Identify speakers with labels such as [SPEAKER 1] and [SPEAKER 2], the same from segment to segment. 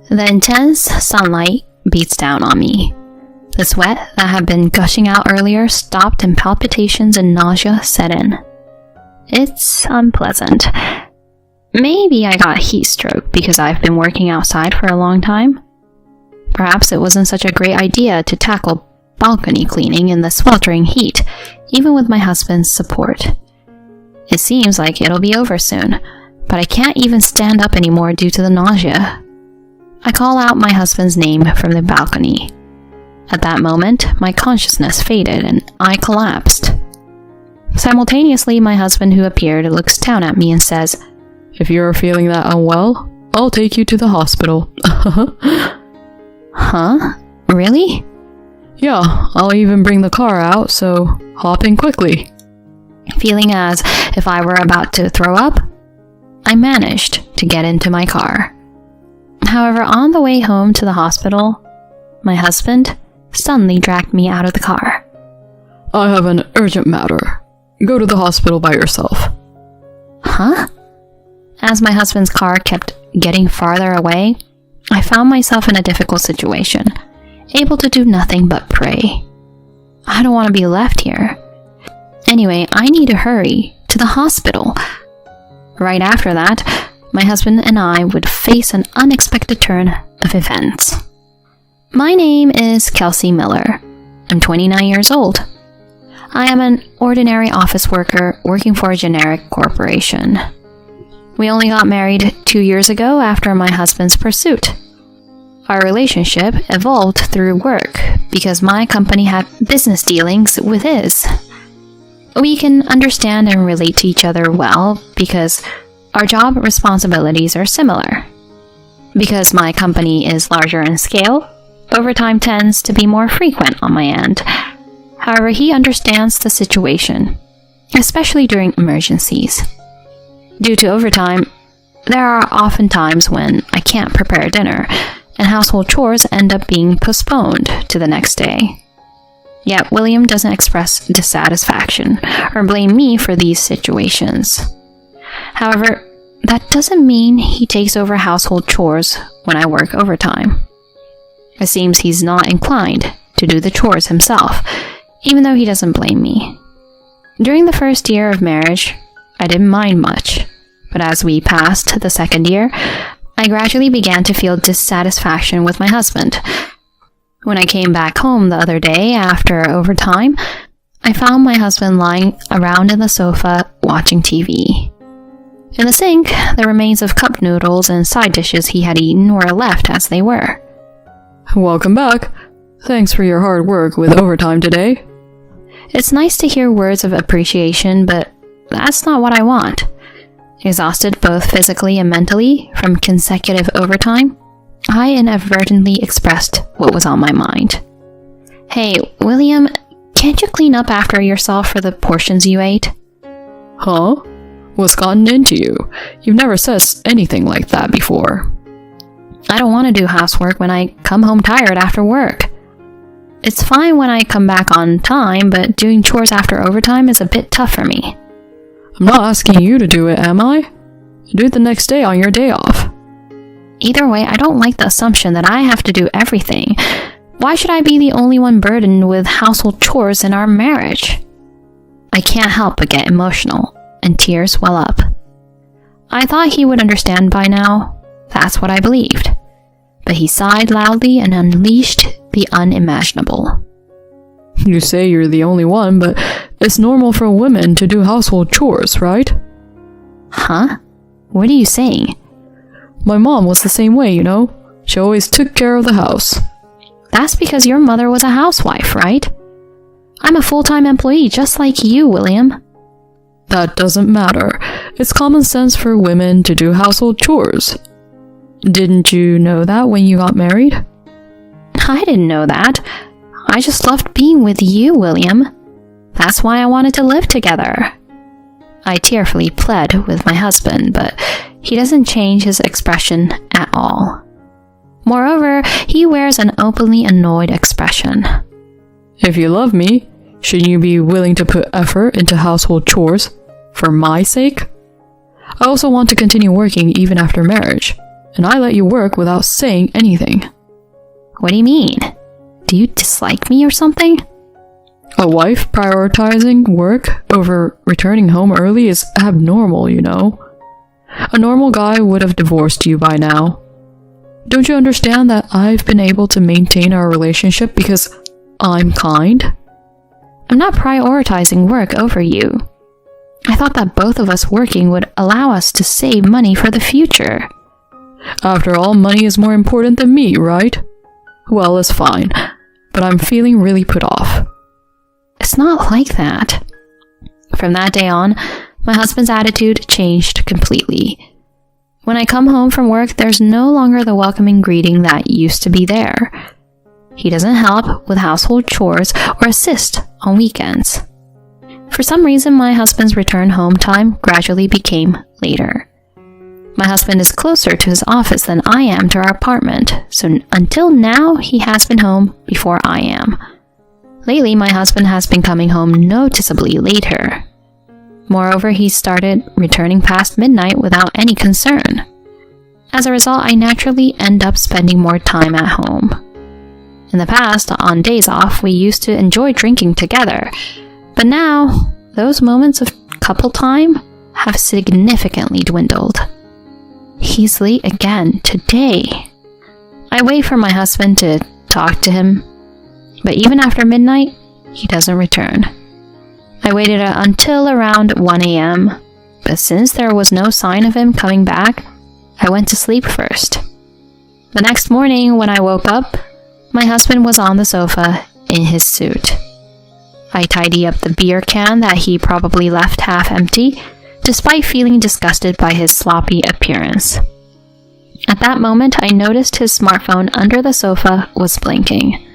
[SPEAKER 1] The intense sunlight beats down on me. The sweat that had been gushing out earlier stopped and palpitations and nausea set in. It's unpleasant. Maybe I got heat stroke because I've been working outside for a long time. Perhaps it wasn't such a great idea to tackle balcony cleaning in the sweltering heat, even with my husband's support. It seems like it'll be over soon, but I can't even stand up anymore due to the nausea. I call out my husband's name from the balcony. At that moment, my consciousness faded and I collapsed. Simultaneously, my husband, who appeared, looks down at me and says,
[SPEAKER 2] "If you're feeling that unwell, I'll take you to the hospital."
[SPEAKER 1] Huh? Really?
[SPEAKER 2] Yeah, I'll even bring the car out, so hop in quickly.
[SPEAKER 1] Feeling as if I were about to throw up, I managed to get into my car. However, on the way home to the hospital, my husband suddenly dragged me out of the car.
[SPEAKER 2] "I have an urgent matter. Go to the hospital by yourself."
[SPEAKER 1] Huh? As my husband's car kept getting farther away, I found myself in a difficult situation, able to do nothing but pray. I don't want to be left here. Anyway, I need to hurry to the hospital. Right after that, my husband and I would face an unexpected turn of events. My name is Kelsey Miller. I'm 29 years old. I am an ordinary office worker working for a generic corporation. We only got married 2 years ago after my husband's pursuit. Our relationship evolved through work because my company had business dealings with his. We can understand and relate to each other well because our job responsibilities are similar. Because my company is larger in scale, overtime tends to be more frequent on my end. However, he understands the situation, especially during emergencies. Due to overtime, there are often times when I can't prepare dinner, and household chores end up being postponed to the next day. Yet William doesn't express dissatisfaction or blame me for these situations. However, that doesn't mean he takes over household chores when I work overtime. It seems he's not inclined to do the chores himself, even though he doesn't blame me. During the first year of marriage, I didn't mind much, but as we passed the second year, I gradually began to feel dissatisfaction with my husband. When I came back home the other day after overtime, I found my husband lying around in the sofa watching TV. In the sink, the remains of cup noodles and side dishes he had eaten were left as they were.
[SPEAKER 2] "Welcome back. Thanks for your hard work with overtime today."
[SPEAKER 1] It's nice to hear words of appreciation, but that's not what I want. Exhausted both physically and mentally from consecutive overtime, I inadvertently expressed what was on my mind. "Hey, William, can't you clean up after yourself for the portions you ate?"
[SPEAKER 2] "Huh? What's gotten into you? You've never said anything like that before."
[SPEAKER 1] "I don't want to do housework when I come home tired after work. It's fine when I come back on time, but doing chores after overtime is a bit tough for me."
[SPEAKER 2] "I'm not asking you to do it, am I? Do it the next day on your day off."
[SPEAKER 1] Either way, I don't like the assumption that I have to do everything. Why should I be the only one burdened with household chores in our marriage? I can't help but get emotional, and tears well up. I thought he would understand by now. That's what I believed. But he sighed loudly and unleashed the unimaginable.
[SPEAKER 2] "You say you're the only one, but it's normal for women to do household chores, right?"
[SPEAKER 1] Huh? What are you saying?
[SPEAKER 2] "My mom was the same way, you know. She always took care of the house."
[SPEAKER 1] That's because your mother was a housewife, right? I'm a full-time employee just like you, William.
[SPEAKER 2] "That doesn't matter. It's common sense for women to do household chores. Didn't you know that when you got married?"
[SPEAKER 1] I didn't know that. I just loved being with you, William. That's why I wanted to live together. I tearfully pled with my husband, but he doesn't change his expression at all. Moreover, he wears an openly annoyed expression.
[SPEAKER 2] "If you love me, shouldn't you be willing to put effort into household chores for my sake? I also want to continue working even after marriage, and I let you work without saying anything.
[SPEAKER 1] What do you mean? Do you dislike me or something?
[SPEAKER 2] A wife prioritizing work over returning home early is abnormal, you know. A normal guy would have divorced you by now. Don't you understand that I've been able to maintain our relationship because I'm kind?
[SPEAKER 1] I'm not prioritizing work over you. I thought that both of us working would allow us to save money for the future.
[SPEAKER 2] After all, money is more important than me, right? Well, it's fine, but I'm feeling really put off.
[SPEAKER 1] It's not like that. From that day on, my husband's attitude changed completely. When I come home from work, there's no longer the welcoming greeting that used to be there. He doesn't help with household chores or assist on weekends. For some reason, my husband's return home time gradually became later. My husband is closer to his office than I am to our apartment, so until now, he has been home before I am. Lately, my husband has been coming home noticeably later. Moreover, he started returning past midnight without any concern. As a result, I naturally end up spending more time at home. In the past, on days off, we used to enjoy drinking together, but now, those moments of couple time have significantly dwindled. He's late again today. I wait for my husband to talk to him, but even after midnight, he doesn't return. I waited until around 1 a.m., but since there was no sign of him coming back, I went to sleep first. The next morning, when I woke up, my husband was on the sofa in his suit. I tidy up the beer can that he probably left half empty, despite feeling disgusted by his sloppy appearance. At that moment, I noticed his smartphone under the sofa was blinking.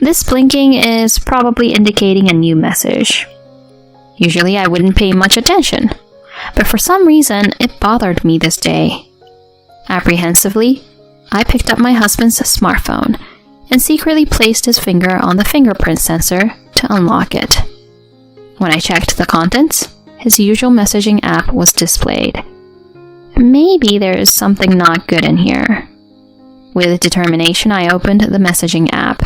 [SPEAKER 1] This blinking is probably indicating a new message. Usually I wouldn't pay much attention, but for some reason it bothered me this day. Apprehensively, I picked up my husband's smartphone and secretly placed his finger on the fingerprint sensor to unlock it. When I checked the contents, his usual messaging app was displayed. Maybe there is something not good in here. With determination, I opened the messaging app.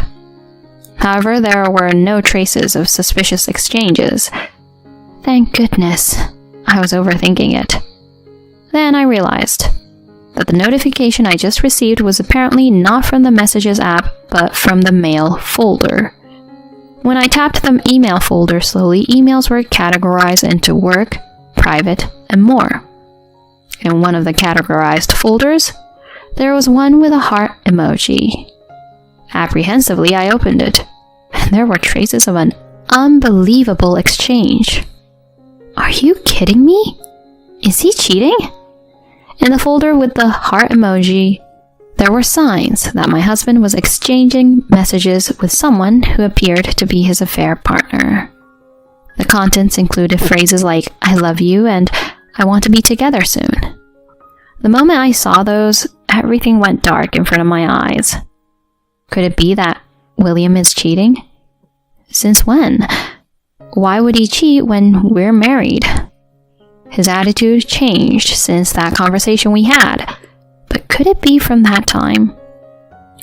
[SPEAKER 1] However, there were no traces of suspicious exchanges. Thank goodness, I was overthinking it. Then I realized that the notification I just received was apparently not from the Messages app, but from the Mail folder. When I tapped the email folder slowly, emails were categorized into work, private, and more. In one of the categorized folders, there was one with a heart emoji. Apprehensively, I opened it, and there were traces of an unbelievable exchange. Are you kidding me? Is he cheating? In the folder with the heart emoji, there were signs that my husband was exchanging messages with someone who appeared to be his affair partner. The contents included phrases like, "I love you" and "I want to be together soon." The moment I saw those, everything went dark in front of my eyes. Could it be that William is cheating? Since when? Why would he cheat when we're married? His attitude changed since that conversation we had, but could it be from that time?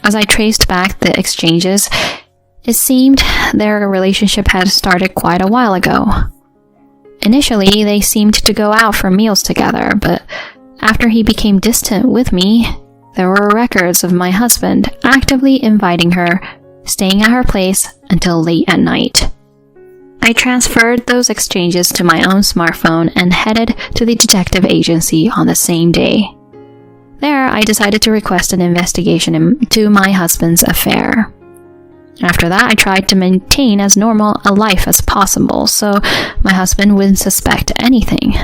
[SPEAKER 1] As I traced back the exchanges, it seemed their relationship had started quite a while ago. Initially, they seemed to go out for meals together, but after he became distant with me, there were records of my husband actively inviting her, staying at her place until late at night. I transferred those exchanges to my own smartphone and headed to the detective agency on the same day. There, I decided to request an investigation into my husband's affair. After that, I tried to maintain as normal a life as possible, so my husband wouldn't suspect anything.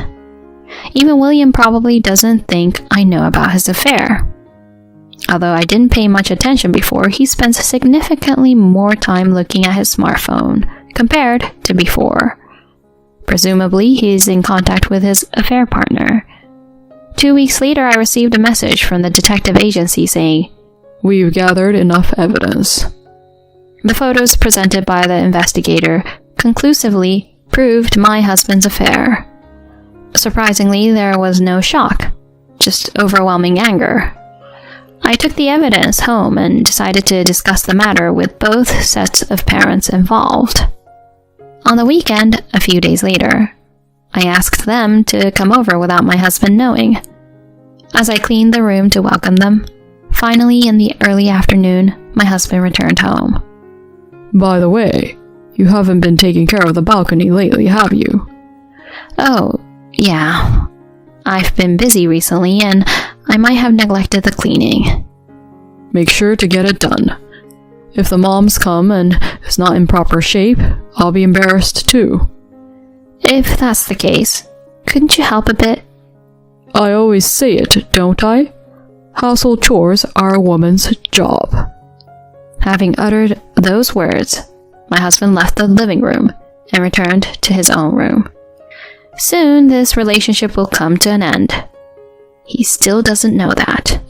[SPEAKER 1] Even William probably doesn't think I know about his affair. Although I didn't pay much attention before, he spends significantly more time looking at his smartphone compared to before. Presumably, he's in contact with his affair partner. 2 weeks later, I received a message from the detective agency saying,
[SPEAKER 2] "We've gathered enough evidence."
[SPEAKER 1] The photos presented by the investigator conclusively proved my husband's affair. Surprisingly, there was no shock, just overwhelming anger. I took the evidence home and decided to discuss the matter with both sets of parents involved. On the weekend, a few days later, I asked them to come over without my husband knowing. As I cleaned the room to welcome them, finally in the early afternoon, my husband returned home.
[SPEAKER 2] By the way, you haven't been taking care of the balcony lately, have you?
[SPEAKER 1] Oh, yeah. I've been busy recently and I might have neglected the cleaning.
[SPEAKER 2] Make sure to get it done. If the moms come and it's not in proper shape, I'll be embarrassed too.
[SPEAKER 1] If that's the case, couldn't you help a bit?
[SPEAKER 2] I always say it, don't I? Household chores are a woman's job.
[SPEAKER 1] Having uttered those words, my husband left the living room and returned to his own room. Soon, this relationship will come to an end. He still doesn't know that.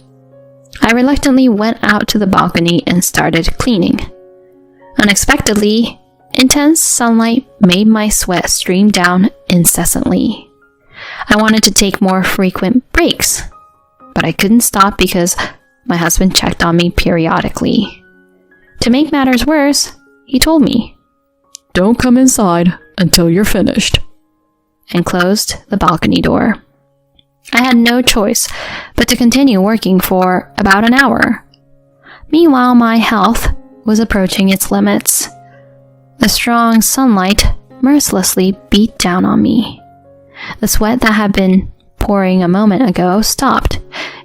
[SPEAKER 1] I reluctantly went out to the balcony and started cleaning. Unexpectedly, intense sunlight made my sweat stream down incessantly. I wanted to take more frequent breaks, but I couldn't stop because my husband checked on me periodically. To make matters worse, he told me,
[SPEAKER 2] "Don't come inside until you're finished,"
[SPEAKER 1] and closed the balcony door. I had no choice but to continue working for about an hour. Meanwhile, my health was approaching its limits. The strong sunlight mercilessly beat down on me. The sweat that had been pouring a moment ago stopped,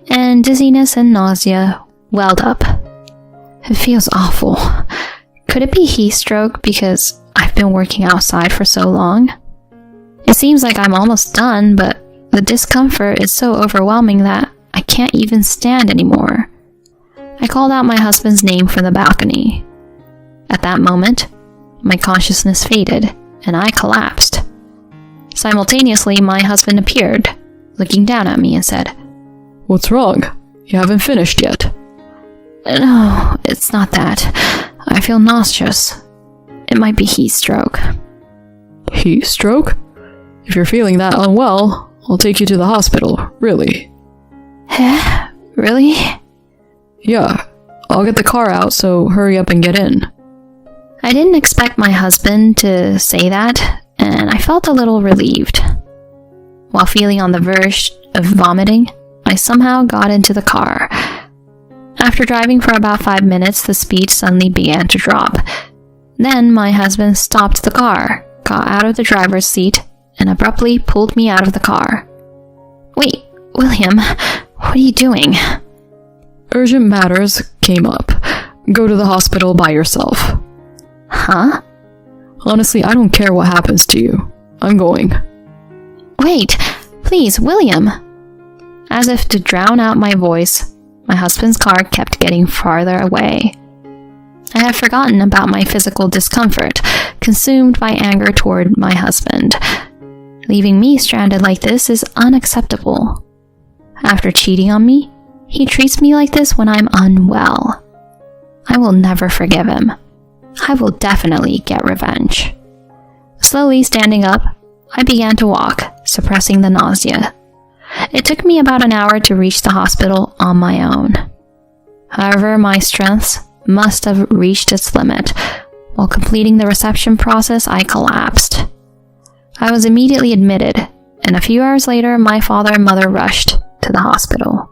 [SPEAKER 1] and dizziness and nausea welled up. It feels awful. Could it be heat stroke because I've been working outside for so long? It seems like I'm almost done, but the discomfort is so overwhelming that I can't even stand anymore. I called out my husband's name from the balcony. At that moment, my consciousness faded, and I collapsed. Simultaneously, my husband appeared, looking down at me and said,
[SPEAKER 2] "What's wrong? You haven't finished yet."
[SPEAKER 1] "No, it's not that. I feel nauseous. It might be heat stroke."
[SPEAKER 2] Heat stroke? If you're feeling that unwell, I'll take you to the hospital, really.
[SPEAKER 1] Huh? Really?
[SPEAKER 2] Yeah, I'll get the car out, so hurry up and get in.
[SPEAKER 1] I didn't expect my husband to say that, and I felt a little relieved. While feeling on the verge of vomiting, I somehow got into the car. After driving for about 5 minutes, the speed suddenly began to drop. Then my husband stopped the car, got out of the driver's seat, and abruptly pulled me out of the car. "Wait, William, what are you doing?"
[SPEAKER 2] Urgent matters came up. Go to the hospital by yourself.
[SPEAKER 1] Huh?
[SPEAKER 2] Honestly, I don't care what happens to you. I'm going.
[SPEAKER 1] Wait, please, William. As if to drown out my voice, my husband's car kept getting farther away. I had forgotten about my physical discomfort, consumed by anger toward my husband. Leaving me stranded like this is unacceptable. After cheating on me, he treats me like this when I'm unwell. I will never forgive him. I will definitely get revenge. Slowly standing up, I began to walk, suppressing the nausea. It took me about an hour to reach the hospital on my own. However, my strength must have reached its limit. While completing the reception process, I collapsed. I was immediately admitted, and a few hours later, my father and mother rushed to the hospital.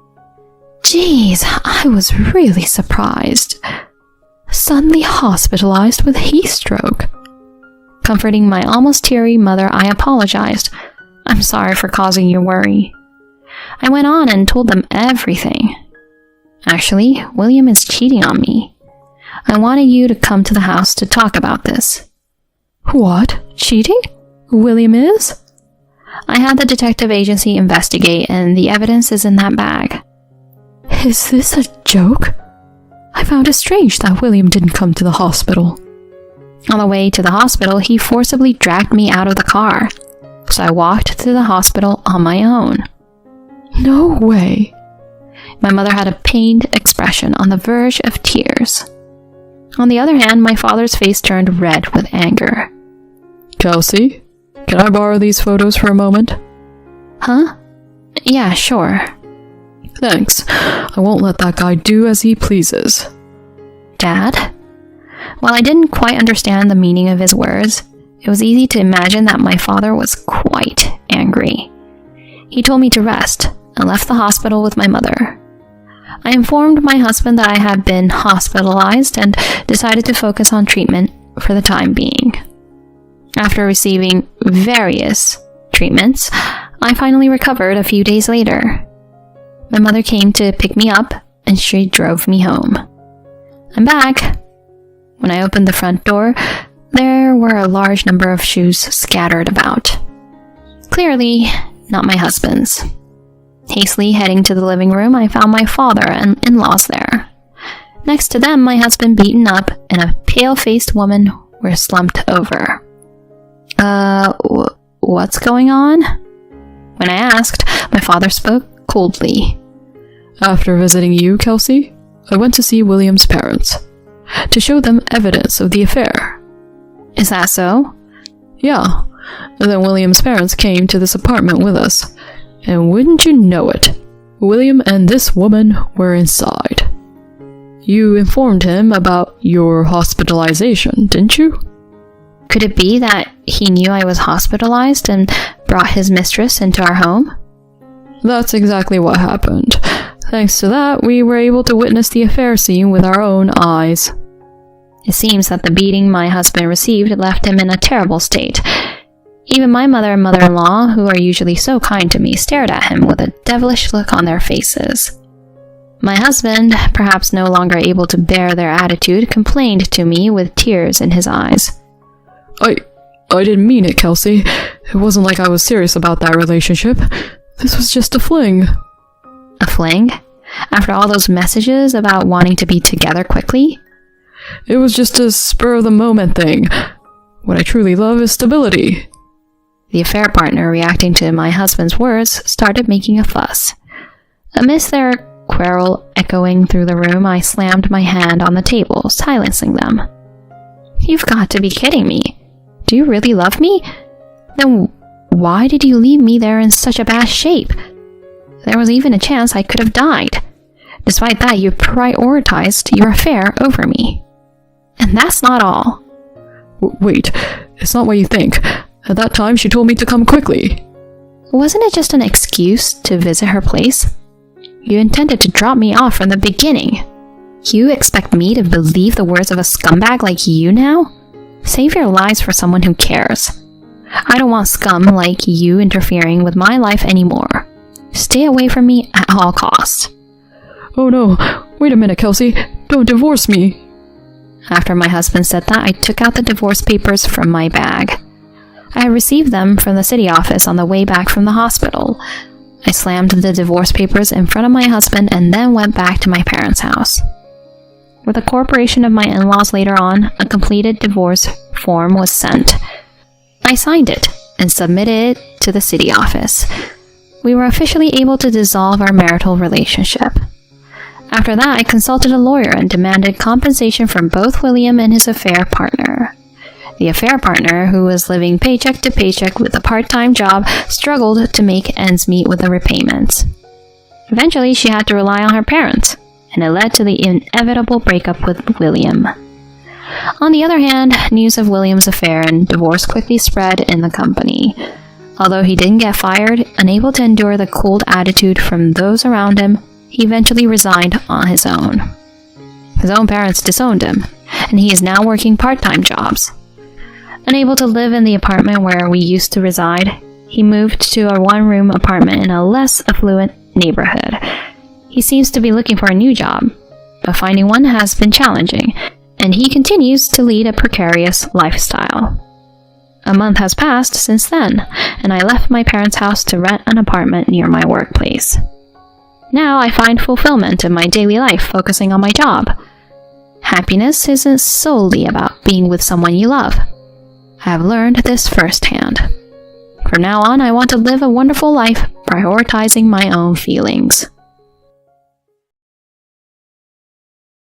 [SPEAKER 1] Geez, I was really surprised. Suddenly hospitalized with heat stroke. Comforting my almost teary mother, I apologized. "I'm sorry for causing you worry." I went on and told them everything. "Actually, William is cheating on me. I wanted you to come to the house to talk about this." "What? Cheating? William is?" "I had the detective agency investigate, and the evidence is in that bag." "Is this a joke? I found it strange that William didn't come to the hospital." On the way to the hospital, he forcibly dragged me out of the car, so I walked to the hospital on my own. "No way." My mother had a pained expression on the verge of tears. On the other hand, my father's face turned red with anger.
[SPEAKER 2] "Kelsey, can I borrow these photos for a moment?"
[SPEAKER 1] "Huh? Yeah, sure."
[SPEAKER 2] Thanks. I won't let that guy do as he pleases.
[SPEAKER 1] Dad? While I didn't quite understand the meaning of his words, it was easy to imagine that my father was quite angry. He told me to rest and left the hospital with my mother. I informed my husband that I had been hospitalized and decided to focus on treatment for the time being. After receiving various treatments, I finally recovered a few days later. My mother came to pick me up and she drove me home. I'm back. When I opened the front door, there were a large number of shoes scattered about. Clearly, not my husband's. Hastily heading to the living room, I found my father and in-laws there. Next to them, my husband beaten up and a pale-faced woman were slumped over. What's going on? When I asked, my father spoke coldly.
[SPEAKER 2] After visiting you, Kelsey, I went to see William's parents, to show them evidence of the affair.
[SPEAKER 1] Is that so?
[SPEAKER 2] Yeah, and then William's parents came to this apartment with us, and wouldn't you know it, William and this woman were inside. You informed him about your hospitalization, didn't you?
[SPEAKER 1] Could it be that he knew I was hospitalized and brought his mistress into our home?
[SPEAKER 2] That's exactly what happened. Thanks to that, we were able to witness the affair scene with our own eyes.
[SPEAKER 1] It seems that the beating my husband received left him in a terrible state. Even my mother and mother-in-law, who are usually so kind to me, stared at him with a devilish look on their faces. My husband, perhaps no longer able to bear their attitude, complained to me with tears in his eyes.
[SPEAKER 2] I didn't mean it, Kelsey. It wasn't like I was serious about that relationship. This was just a fling.
[SPEAKER 1] A fling? After all those messages about wanting to be together quickly?
[SPEAKER 2] It was just a spur-of-the-moment thing. What I truly love is stability.
[SPEAKER 1] The affair partner, reacting to my husband's words, started making a fuss. Amidst their quarrel echoing through the room, I slammed my hand on the table, silencing them. You've got to be kidding me. Do you really love me? Then why did you leave me there in such a bad shape? There was even a chance I could have died. Despite that, you prioritized your affair over me. And that's not all.
[SPEAKER 2] Wait, it's not what you think. At that time, she told me to come quickly.
[SPEAKER 1] Wasn't it just an excuse to visit her place? You intended to drop me off from the beginning. You expect me to believe the words of a scumbag like you now? Save your lies for someone who cares. I don't want scum like you interfering with my life anymore. Stay away from me at all costs.
[SPEAKER 2] Oh no, wait a minute, Kelsey. Don't divorce me.
[SPEAKER 1] After my husband said that, I took out the divorce papers from my bag. I had received them from the city office on the way back from the hospital. I slammed the divorce papers in front of my husband and then went back to my parents' house. With the corporation of my in-laws later on, a completed divorce form was sent. I signed it and submitted it to the city office. We were officially able to dissolve our marital relationship. After that, I consulted a lawyer and demanded compensation from both William and his affair partner. The affair partner, who was living paycheck to paycheck with a part-time job, struggled to make ends meet with the repayments. Eventually, she had to rely on her parents, and it led to the inevitable breakup with William. On the other hand, news of William's affair and divorce quickly spread in the company. Although he didn't get fired, unable to endure the cold attitude from those around him, he eventually resigned on his own. His own parents disowned him, and he is now working part-time jobs. Unable to live in the apartment where we used to reside, he moved to a one-room apartment in a less affluent neighborhood. He seems to be looking for a new job, but finding one has been challenging, and he continues to lead a precarious lifestyle. A month has passed since then, and I left my parents' house to rent an apartment near my workplace. Now I find fulfillment in my daily life focusing on my job. Happiness isn't solely about being with someone you love. I have learned this firsthand. From now on, I want to live a wonderful life, prioritizing my own feelings.